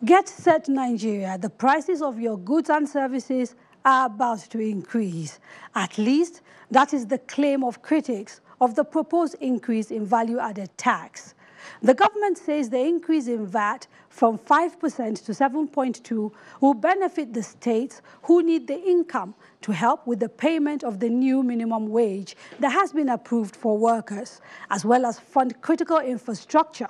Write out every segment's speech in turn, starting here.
Get set, Nigeria. The prices of your goods and services are about to increase. At least, that is the claim of critics of the proposed increase in value-added tax. The government says the increase in VAT from 5% to 7.2% will benefit the states who need the income to help with the payment of the new minimum wage that has been approved for workers, as well as fund critical infrastructure.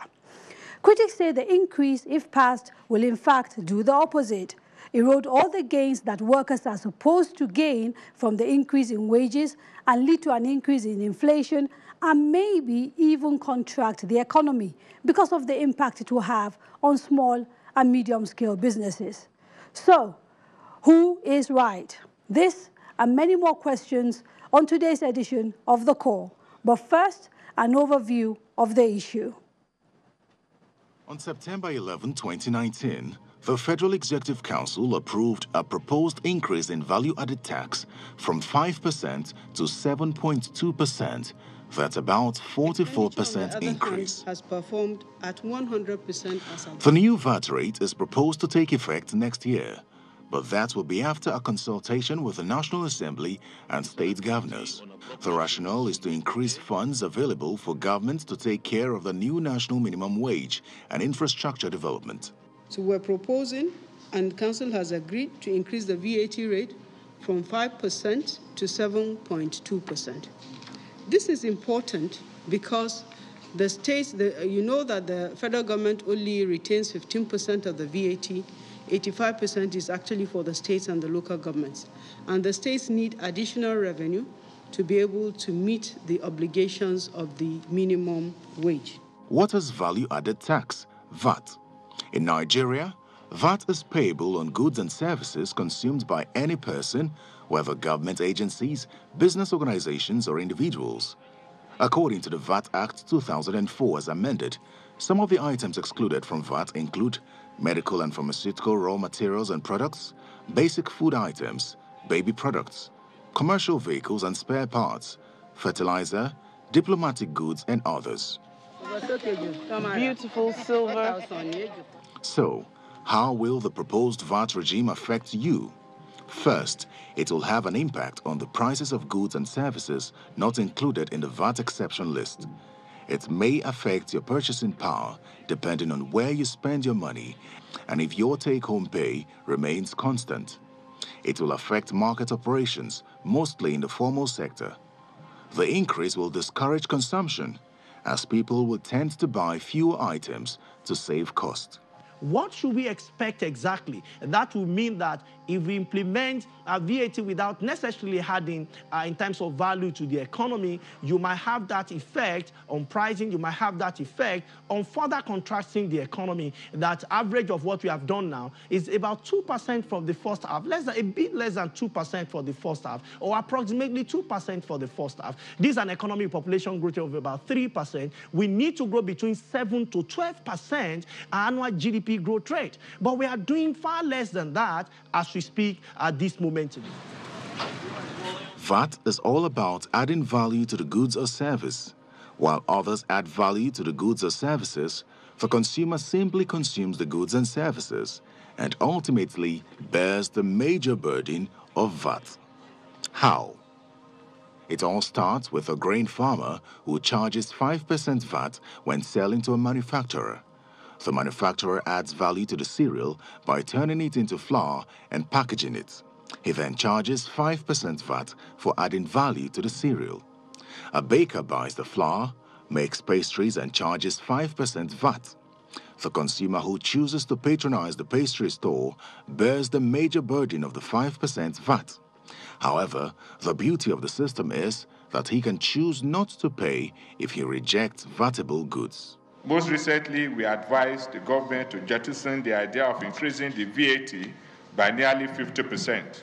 Critics say the increase, if passed, will in fact do the opposite, erode all the gains that workers are supposed to gain from the increase in wages and lead to an increase in inflation and maybe even contract the economy because of the impact it will have on small and medium-scale businesses. So, who is right? This and many more questions on today's edition of The Call. But first, an overview of the issue. On September 11, 2019, the Federal Executive Council approved a proposed increase in value-added tax from 5% to 7.2%. That's about 44% increase. Has performed at 100% as the new VAT rate is proposed to take effect next year, but that will be after a consultation with the National Assembly and state governors. The rationale is to increase funds available for government to take care of the new national minimum wage and infrastructure development. So we're proposing, and Council has agreed, to increase the VAT rate from 5% to 7.2%. This is important because the states, you know that the federal government only retains 15% of the VAT. 85% is actually for the states and the local governments. And the states need additional revenue to be able to meet the obligations of the minimum wage. What is value-added tax, VAT? In Nigeria, VAT is payable on goods and services consumed by any person, whether government agencies, business organizations, or individuals. According to the VAT Act 2004 as amended, some of the items excluded from VAT include medical and pharmaceutical raw materials and products, basic food items, baby products, commercial vehicles and spare parts, fertilizer, diplomatic goods, and others. Beautiful silver. So, how will the proposed VAT regime affect you? First, it will have an impact on the prices of goods and services not included in the VAT exception list. It may affect your purchasing power depending on where you spend your money and if your take-home pay remains constant. It will affect market operations, mostly in the formal sector. The increase will discourage consumption, as people will tend to buy fewer items to save cost. What should we expect exactly? That will mean that if we implement VAT without necessarily adding in terms of value to the economy, you might have that effect on pricing, you might have that effect on further contracting the economy. That average of what we have done now is about 2% for the first half, a bit less than 2% for the first half, or approximately 2% for the first half. This is an economic population growth of about 3%. We need to grow between 7 to 12% annual GDP growth rate. But we are doing far less than that as we speak at this moment. VAT is all about adding value to the goods or service. While others add value to the goods or services, the consumer simply consumes the goods and services and ultimately bears the major burden of VAT. How? It all starts with a grain farmer who charges 5% VAT when selling to a manufacturer. The manufacturer adds value to the cereal by turning it into flour and packaging it. He then charges 5% VAT for adding value to the cereal. A baker buys the flour, makes pastries, and charges 5% VAT. The consumer who chooses to patronize the pastry store bears the major burden of the 5% VAT. However, the beauty of the system is that he can choose not to pay if he rejects VATable goods. Most recently, we advised the government to jettison the idea of increasing the VAT by nearly 50%.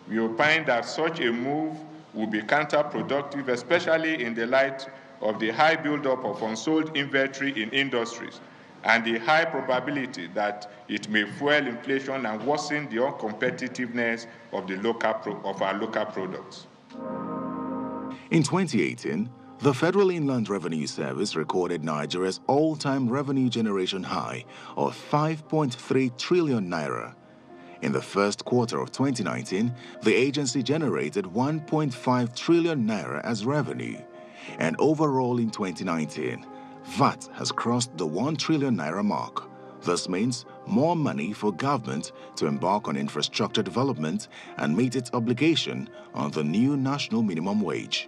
We opine that such a move will be counterproductive, especially in the light of the high buildup of unsold inventory in industries and the high probability that it may fuel inflation and worsen the uncompetitiveness of our local products. In 2018, The Federal Inland Revenue Service recorded Nigeria's all-time revenue generation high of 5.3 trillion naira. In the first quarter of 2019, the agency generated 1.5 trillion naira as revenue. And overall in 2019, VAT has crossed the 1 trillion naira mark. This means more money for government to embark on infrastructure development and meet its obligation on the new national minimum wage.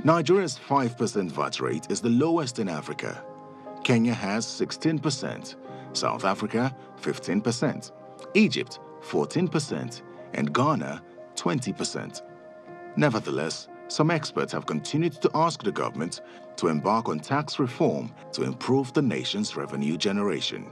Nigeria's 5% VAT rate is the lowest in Africa. Kenya has 16%, South Africa 15%, Egypt 14%, and Ghana 20%. Nevertheless, some experts have continued to ask the government to embark on tax reform to improve the nation's revenue generation.